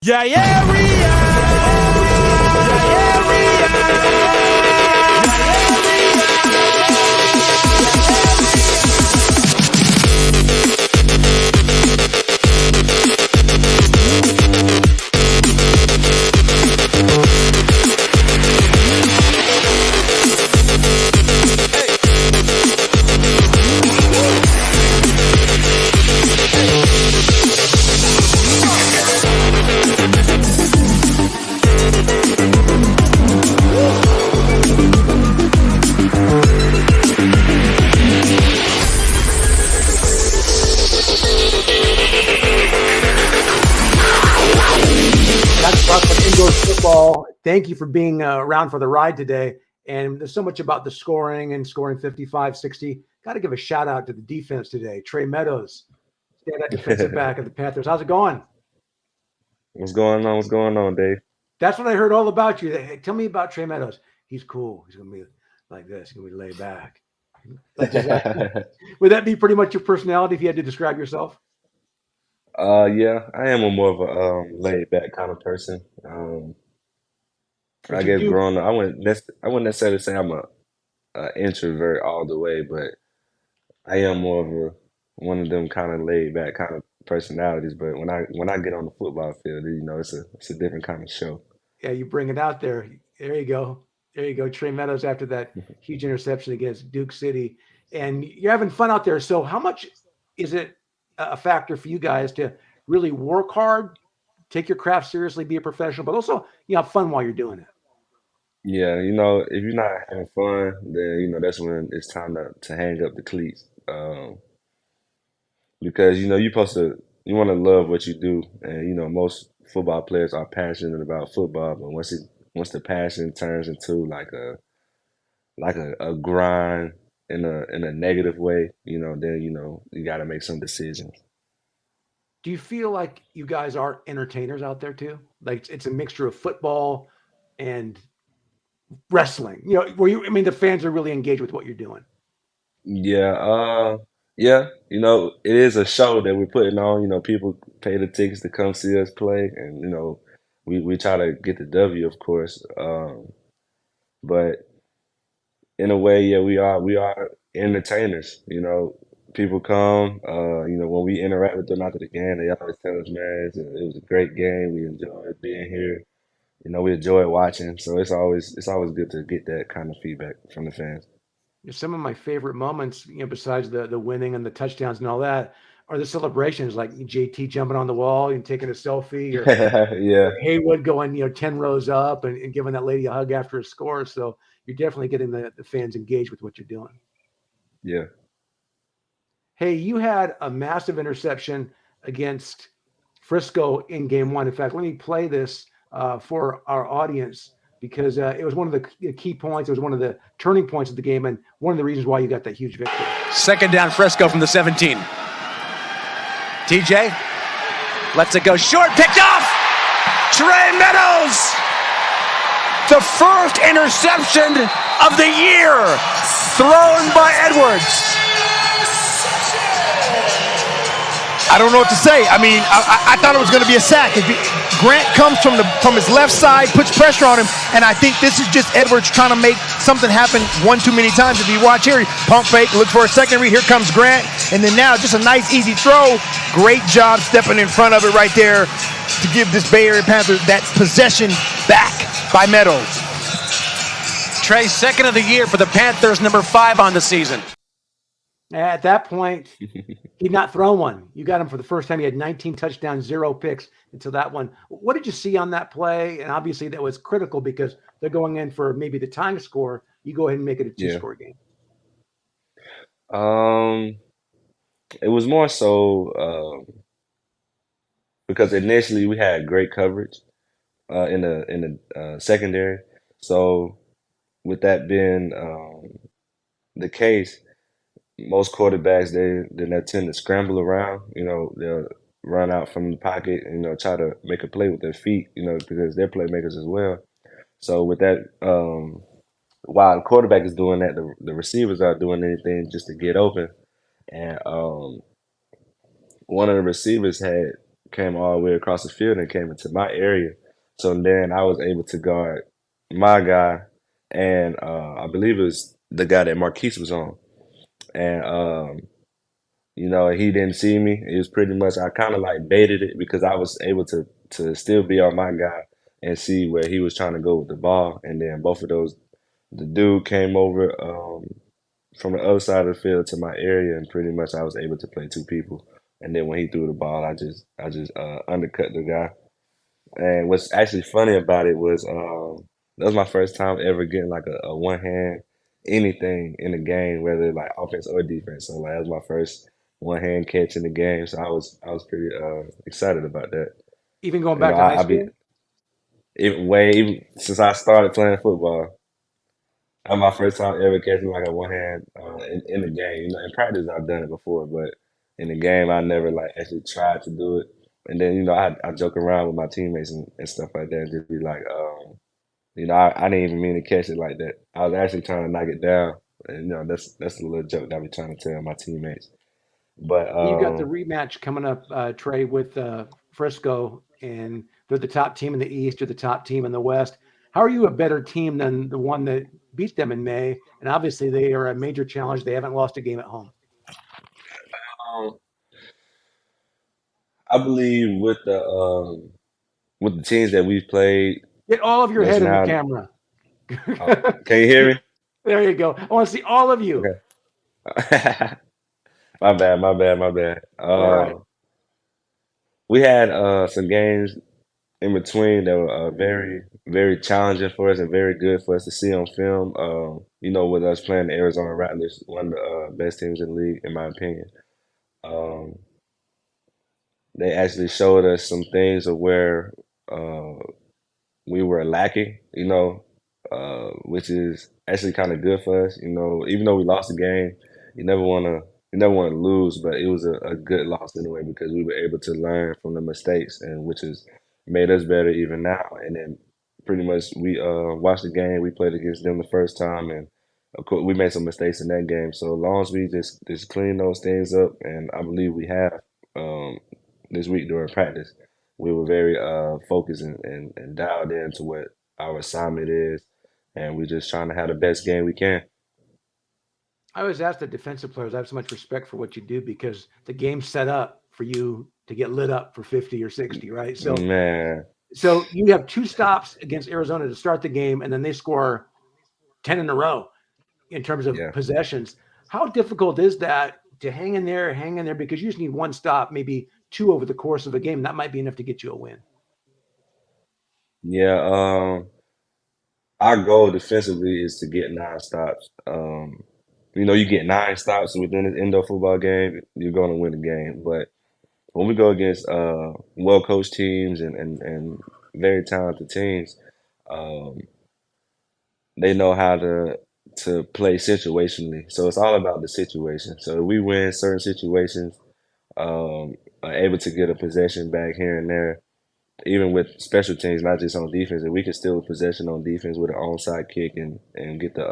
Yeah, yeah, we That's talk about indoor football. Thank you for being around for the ride today. And there's so much about the scoring and scoring 55, 60. Got to give a shout out to the defense today. Trae Meadows, standout defensive back of the Panthers. How's it going? What's going on? What's going on, Dave? That's what I heard all about you. Hey, tell me about Trae Meadows. He's cool. He's going to be like this. He's going to be laid back. Like, would that be pretty much your personality if you had to describe yourself? Yeah, I am a more of a laid back kind of person. I But you guess do. growing up, I wouldn't necessarily say I'm a introvert all the way, but I am more of a one of them kind of laid back kind of personalities. But when I get on the football field, it's a different kind of show. Yeah, you bring it out there. There you go. There you go. Trey Meadows after that huge interception against Duke City. And you're having fun out there. So, how much is it a factor for you guys to really work hard, take your craft seriously, be a professional, but also have fun while you're doing it? Yeah, if you're not having fun, then that's when it's time to hang up the cleats. Because you want to love what you do, and most football players are passionate about football, but once the passion turns into like a grind in a negative way, then you got to make some decisions. Do you feel like you guys are entertainers out there too? Like it's a mixture of football and wrestling. Where you, I mean, the fans are really engaged with what you're doing. Yeah, yeah, it is a show that we're putting on. People pay the tickets to come see us play, and we try to get the W, of course. But in a way, yeah, we are entertainers. People come. When we interact with them after the game, they always tell us, "Man, it was a great game. We enjoyed being here. We enjoy watching." So it's always good to get that kind of feedback from the fans. Some of my favorite moments, besides the winning and the touchdowns and all that, are the celebrations like JT jumping on the wall and taking a selfie, Yeah, or Haywood going, 10 rows up and giving that lady a hug after a score. So you're definitely getting the fans engaged with what you're doing. yeah. Hey, you had a massive interception against Frisco in game one. In fact, let me play this for our audience because it was one of the key points. It was one of the turning points of the game and one of the reasons why you got that huge victory. second down Frisco from the 17. TJ lets it go short, picked off. Trae Meadows, the first interception of the year thrown by Edwards. I don't know what to say. I mean, I thought it was going to be a sack. Grant comes from his left side, puts pressure on him, and I think this is just Edwards trying to make something happen one too many times. If you watch here, pump fake, look for a second read. Here comes Grant, and then now just a nice, easy throw. Great job stepping in front of it right there to give this Bay Area Panthers that possession back by Meadows. Trae, second of the year for the Panthers, number 5 on the season. At that point, he'd not thrown one. You got him for the first time. He had 19 touchdowns, 0 picks until that one. What did you see on that play? And obviously that was critical because they're going in for maybe the time score. You go ahead and make it a Yeah. two-score game. Um, it was more so because initially we had great coverage in the secondary. So with that being the case, most quarterbacks they tend to scramble around. They'll run out from the pocket and try to make a play with their feet. Because they're playmakers as well. So with that, while the quarterback is doing that, the receivers are doing anything just to get open. And one of the receivers had came all the way across the field and came into my area. So then I was able to guard my guy, and I believe it was the guy that Marquise was on. And he didn't see me. It was pretty much I kind of like baited it because I was able to still be on my guy and see where he was trying to go with the ball. And then both of those, the dude came over from the other side of the field to my area, and pretty much I was able to play two people. And then when he threw the ball, I just undercut the guy. And what's actually funny about it was that was my first time ever getting like a one hand anything in the game, whether like offense or defense. So like that was my first one hand catch in the game. So I was pretty excited about that. Even going You know, back to high I be school? even since I started playing football. That was my first time ever catching like a one hand in the game. In practice I've done it before, but in the game I never like actually tried to do it. And then I joke around with my teammates and stuff like that, and just be like, I didn't even mean to catch it like that. I was actually trying to knock it down, and that's a little joke that I be trying to tell my teammates. But You got the rematch coming up, Trey, with Frisco, and they're the top team in the East or the top team in the West. How are you a better team than the one that beat them in May? And obviously, they are a major challenge. They haven't lost a game at home. um, I believe with the teams that we've played, Get all of your that's head in the now. camera. Can you hear me? There you go. I want to see all of you. Okay. My bad, my bad, my bad. All right. We had some games in between that were very, very challenging for us and very good for us to see on film. With us playing the Arizona Rattlers, one of the best teams in the league, in my opinion. Um, they actually showed us some things of where uh, we were lacking, which is actually kind of good for us. Even though we lost the game, you never want to you never want to lose, but it was a good loss anyway because we were able to learn from the mistakes, and which has made us better even now. And then pretty much we watched the game. We played against them the first time, and of course we made some mistakes in that game. So as long as we just clean those things up, and I believe we have um, this week during practice, we were very focused and dialed into what our assignment is, and we're just trying to have the best game we can. I always ask the defensive players, I have so much respect for what you do because the game's set up for you to get lit up for 50 or 60, right? So Man, so you have two stops against Arizona to start the game, and then they score 10 in a row in terms of yeah, possessions. How difficult is that to hang in there because you just need one stop, maybe two over the course of a game? That might be enough to get you a win. yeah. Our goal defensively is to get 9 stops. You get 9 stops within an indoor football game, you're going to win the game. But when we go against well coached teams and very talented teams, um, they know how to play situationally. So it's all about the situation. So if we win certain situations, are able to get a possession back here and there, even with special teams, not just on defense, if we can steal a possession on defense with an onside kick and get the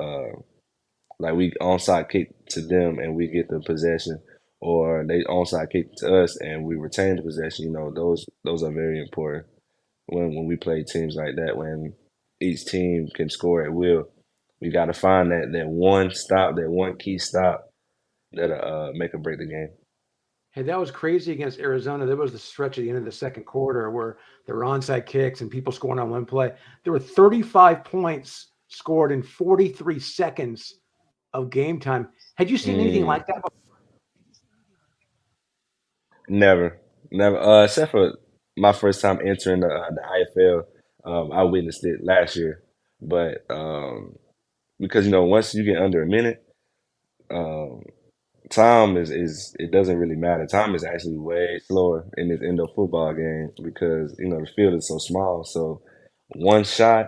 like we onside kick to them and we get the possession, or they onside kick to us and we retain the possession. Those are very important when we play teams like that. When each team can score at will, we got to find that one stop, that one key stop that make or break the game. Hey, that was crazy against Arizona. There was the stretch at the end of the second quarter where there were onside kicks and people scoring on one play. There were 35 points scored in 43 seconds of game time. Had you seen anything Mm, like that? never, never. Except for my first time entering the IFL, I witnessed it last year, but because once you get under a minute, um, time is it doesn't really matter. Time is actually way slower in this indoor football game because the field is so small. So one shot,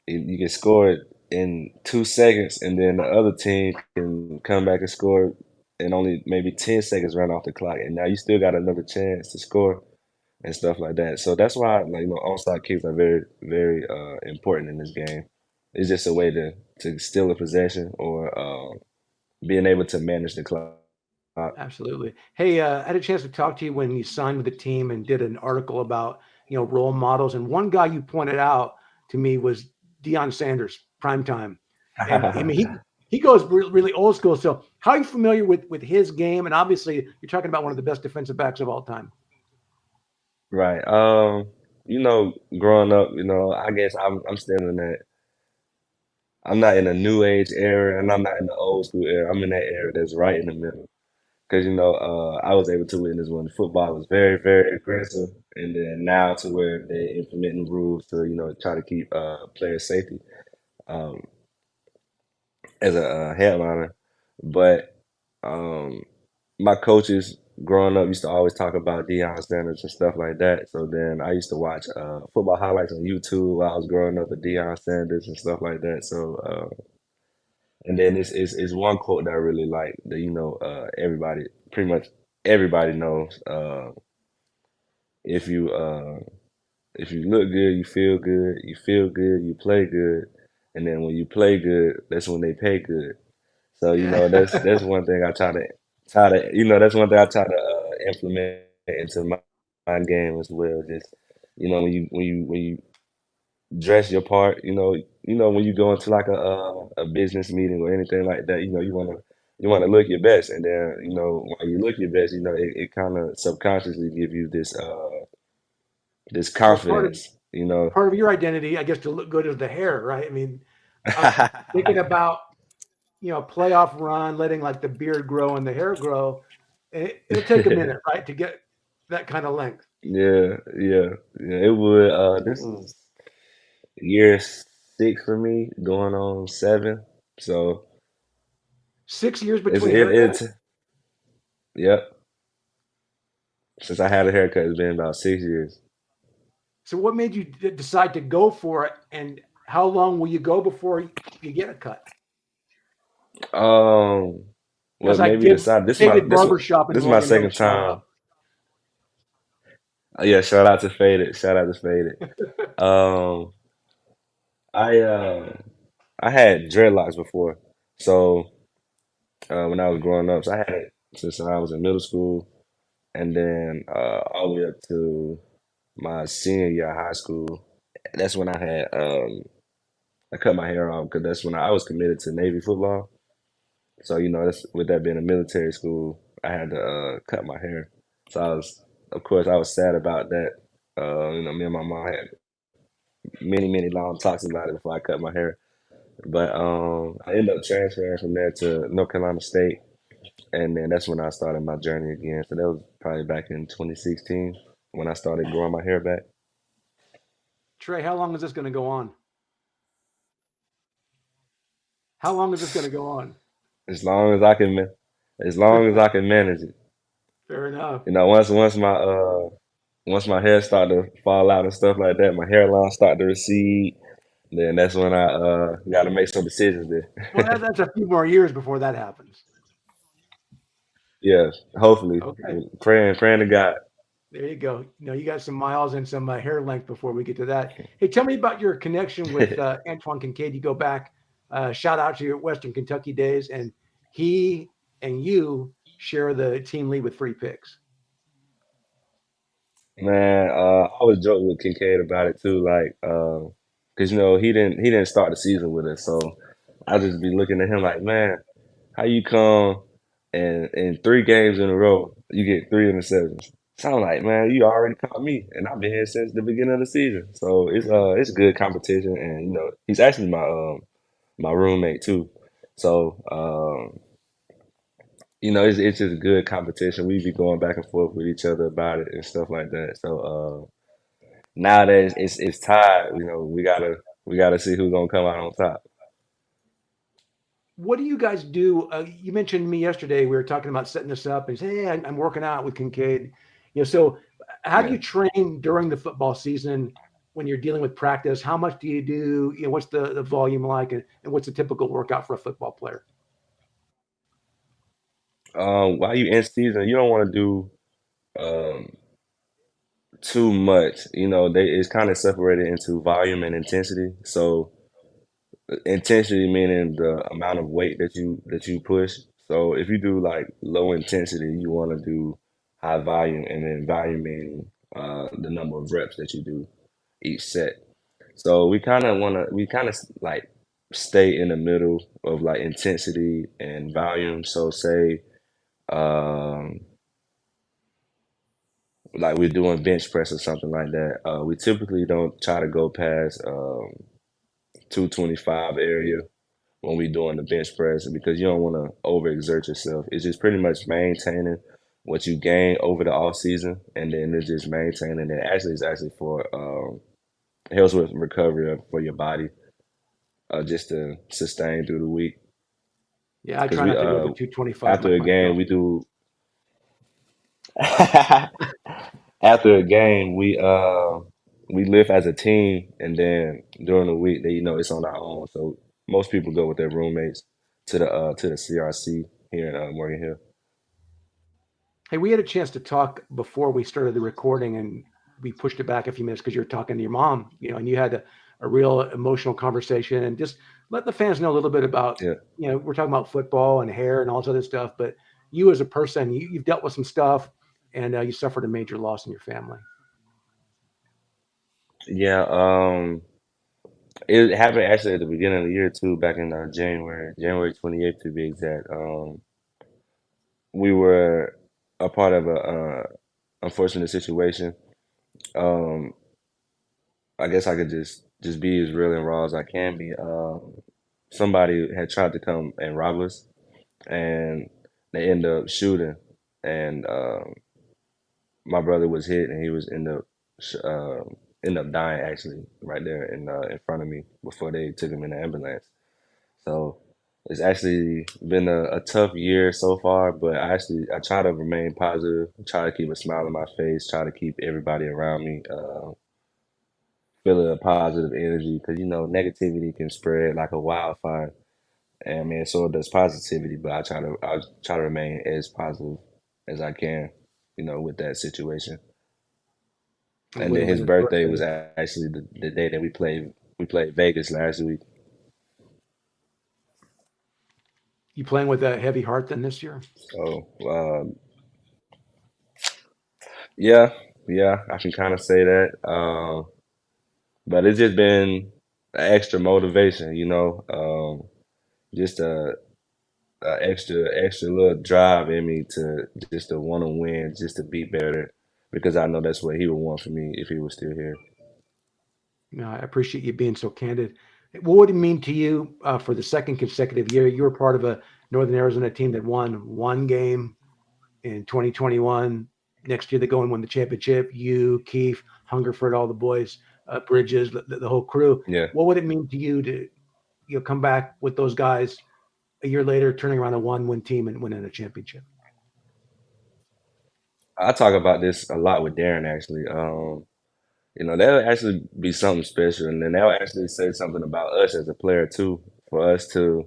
you can score it in 2 seconds, and then the other team can come back and score in only maybe 10 seconds run off the clock, and now you still got another chance to score and stuff like that. So that's why onside kicks are very very important in this game. It's just a way to steal a possession or being able to manage the clock. Absolutely. Hey, I had a chance to talk to you when you signed with the team and did an article about, role models. And one guy you pointed out to me was Deion Sanders, prime time. And I mean, he goes really old school. So how are you familiar with his game? And obviously, you're talking about one of the best defensive backs of all time. Right. Growing up, I guess I'm still in that. I'm not in the new age era, and I'm not in the old school era. I'm in that era that's right in the middle. Because I was able to witness when football was very, very aggressive, and then now to where they're implementing rules to try to keep player safety um, as a headliner. But um, my coaches growing up used to always talk about Deion Sanders and stuff like that. So then I used to watch football highlights on YouTube while I was growing up with Deion Sanders and stuff like that. So and then it's one quote that I really like that everybody pretty much everybody knows. If you if you look good, you feel good. You feel good, you play good. And then when you play good, that's when they pay good. So that's one thing I try to that's one thing I try to implement into my game as well. Just when you dress your part, when you go into like a business meeting or anything like that, you wanna look your best, and then while you look your best, it kind of subconsciously give you this Well, part of confidence. part of your identity, I guess, to look good is the hair, right? I mean, I'm thinking about playoff run, letting like the beard grow and the hair grow. It'll take a minute, right, to get that kind of length. Yeah, yeah, yeah. It would. This is year 6 for me, going on 7. So 6 years it's between it, haircuts. it's yep. Since I had a haircut, it's been about 6 years. So what made you decide to go for it, and how long will you go before you get a cut? Um, As what I made me did decide? David Barbershop in This is my Logan second Hills. Shout time. out. Yeah, shout out to Faded. Shout out to Faded. Um, I I had dreadlocks before, so when I was growing up, so I had it since I was in middle school, and then all the way up to my senior year of high school. That's when I cut my hair off because that's when I was committed to Navy football. So that's with that being a military school, I had to cut my hair. So of course, I was sad about that. Me and my mom had many, many long talks about it before I cut my hair. But I ended up transferring from there to North Carolina State, and then that's when I started my journey again. So that was probably back in 2016 when I started growing my hair back. Trey, how long is this going to go on? How long is this going to go on? As long as I can, as long as I can manage it. Fair enough. Once my hair start to fall out and stuff like that, my hairline start to recede. Then that's when I got to make some decisions Well, there. that's a few more years before that happens. Yeah, hopefully, Okay. praying to God. There you go. You got some miles and some hair length before we get to that. Hey, tell me about your connection with Antoine Kincaid. You go back, shout out to your Western Kentucky days, and he and you share the team lead with free picks. Man, I was joking with Kincaid about it too, like, cause he didn't start the season with us, so I just be looking at him like, man, how you come and in 3 games in a row you get 3 interceptions? So I'm like, man, you already caught me, and I've been here since the beginning of the season, so it's good competition, and he's actually my roommate too, so it's just good competition. We be going back and forth with each other about it and stuff like that. So nowadays it's tied. We gotta see who's gonna come out on top. What do you guys do? You mentioned to me yesterday, we were talking about setting this up and say, hey, I'm working out with Kincaid. So how do Yeah. you train during the football season when you're dealing with practice? How much do you do? What's the volume like, and what's a typical workout for a football player? While you in season, you don't want to do um too much. It's kind of separated into volume and intensity. So intensity meaning the amount of weight that you push. So if you do like low intensity, you want to do high volume, and then volume meaning the number of reps that you do each set. So we kind of like stay in the middle of like intensity and volume. So say um, like we're doing bench press or something like that. We typically don't try to go past 225 area when we doing the bench press because you don't want to overexert yourself. It's just pretty much maintaining what you gain over the off season, and then it's just maintaining it. Actually, it's actually for helps with recovery for your body, just to sustain through the week. Yeah, I Because try we not to go over 225 after a game myself. we do after a game we lift as a team, and then during the week they it's on our own. So most people go with their roommates to the CRC here in Morgan Hill. Hey, we had a chance to talk before we started the recording, and we pushed it back a few minutes because you were talking to your mom, and you had a real emotional conversation. And just let the fans know a little bit about, Yeah. we're talking about football and hair and all this other stuff, but you as a person, you've dealt with some stuff, and you suffered a major loss in your family. Yeah, it happened actually at the beginning of the year too, back in January 28th to be exact. We were a part of a unfortunate situation. Um, I guess I could just be as real and raw as I can be. Somebody had tried to come and rob us, and they ended up shooting, and my brother was hit, and he was end up dying actually right there in front of me before they took him in the ambulance. So it's actually been a tough year so far, but I try to remain positive, try to keep a smile on my face, try to keep everybody around me feeling a positive energy because negativity can spread like a wildfire, and I mean so does positivity. But I try to remain as positive as I can, with that situation. And And with then him his and his birthday was birthday, actually the day that we played Vegas last week. you playing with a heavy heart then this year? So yeah, yeah, I can kind of say that. But it's just been an extra motivation, just a extra little drive in me to just to want to win, just to be better, because I know that's what he would want for me if he was still here. I appreciate you being so candid. What would it mean to you for the second consecutive year? You were part of a Northern Arizona team that won one game in 2021. Next year, they go and win the championship. You, Keith, Hungerford, all the boys, Bridges, the whole crew. Yeah, What would it mean to you to come back with those guys a year later, turning around a one-win team and winning a championship? I talk about this a lot with Darren actually. That'll actually be something special, and then that'll actually say something about us as a player too. For us to,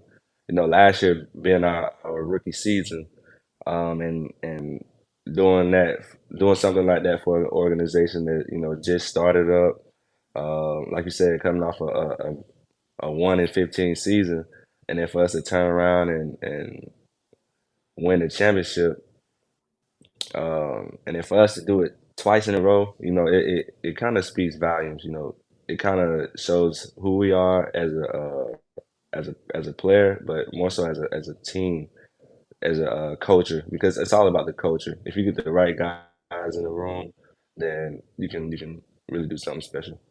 last year being our rookie season, and doing that, doing something like that for an organization that just started up, like you said, coming off a 1-15 season, and then for us to turn around and win the championship, and then for us to do it twice in a row, it kind of speaks volumes. It kind of shows who we are as a player, but more so as a team, as a culture, because it's all about the culture. If you get the right guys in the room, then you can really do something special.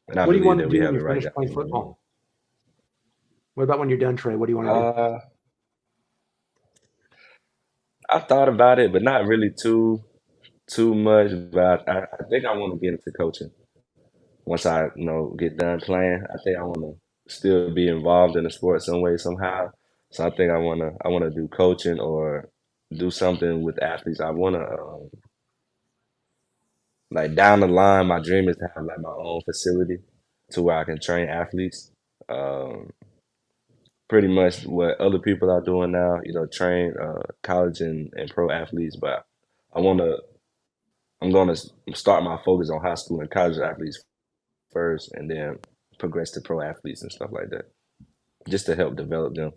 And I What do you believe want to that we do when have you're the right finished guys playing in the room. football? What about when you're done, Trey? What do you want to do? Uh, I thought about it, but not really too much. But I think I want to get into coaching. Once I get done playing, I think I want to still be involved in the sport some way somehow. So I think I want to do coaching or do something with athletes. I want to like down the line. My dream is to have like my own facility to where I can train athletes. Um, Pretty much what other people are doing now. Train college and pro athletes, but I want to. I'm going to start my focus on high school and college athletes first, and then progress to pro athletes and stuff like that, just to help develop them.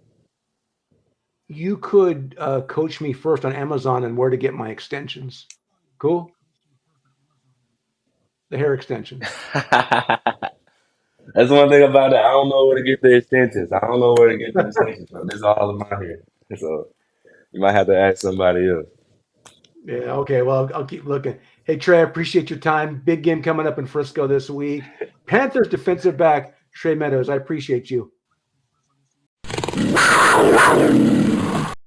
you could coach me first on Amazon and where to get my extensions. Cool? The hair extensions. That's one thing about it. I don't know where to get the extensions. I don't know where to get the extensions from. This is all of my hair. So you might have to ask somebody else. Yeah, okay. Well, I'll keep looking. Hey, Trae, I appreciate your time. Big game coming up in Frisco this week. Panthers defensive back, Trae Meadows. I appreciate you.